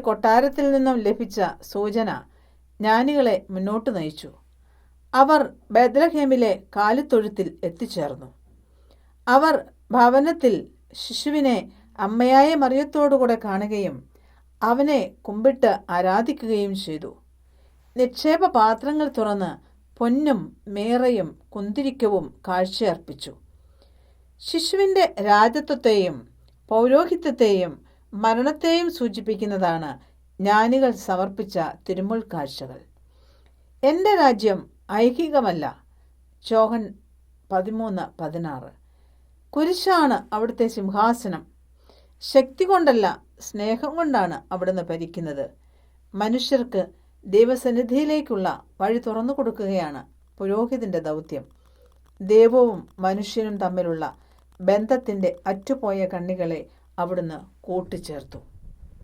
കൊട്ടാരത്തിൽ നിന്നും ലഭിച്ച സൂചന ജ്ഞാനികളെ മുന്നോട്ട് നയിച്ചു. അവർ ബേത്ലഹേമിലെ കാലിത്തൊഴുത്തിൽ എത്തിച്ചേർന്നു. അവർ ഭവനത്തിൽ ശിശുവിനെ അമ്മയായ മറിയത്തോടുകൂടെ കാണുകയും അവനെ കുമ്പിട്ട് ആരാധിക്കുകയും ചെയ്തു. നിക്ഷേപ പാത്രങ്ങൾ തുറന്ന് പൊന്നും മേറയും കുന്തിരിക്കവും കാഴ്ചയർപ്പിച്ചു. ശിശുവിൻ്റെ രാജത്വത്തെയും പൗരോഹിത്യത്തെയും മരണത്തെയും സൂചിപ്പിക്കുന്നതാണ് ജ്ഞാനികൾ സമർപ്പിച്ച തിരുമുൽ കാഴ്ചകൾ. എൻ്റെ രാജ്യം ഐഹികമല്ല. യോഹൻ 13:16. കുരിശാണ് അവിടുത്തെ സിംഹാസനം. ശക്തി കൊണ്ടല്ല, സ്നേഹം കൊണ്ടാണ് അവിടുന്ന് ഭരിക്കുന്നത്. മനുഷ്യർക്ക് ദൈവസന്നിധിയിലേക്കുള്ള വഴി തുറന്നു കൊടുക്കുകയാണ് പുരോഹിതന്റെ ദൗത്യം. ദൈവവും മനുഷ്യനും തമ്മിലുള്ള ബന്ധത്തിൻ്റെ അറ്റുപോയ കണ്ണികളെ അവിടുന്ന് കൂട്ടിച്ചേർത്തു.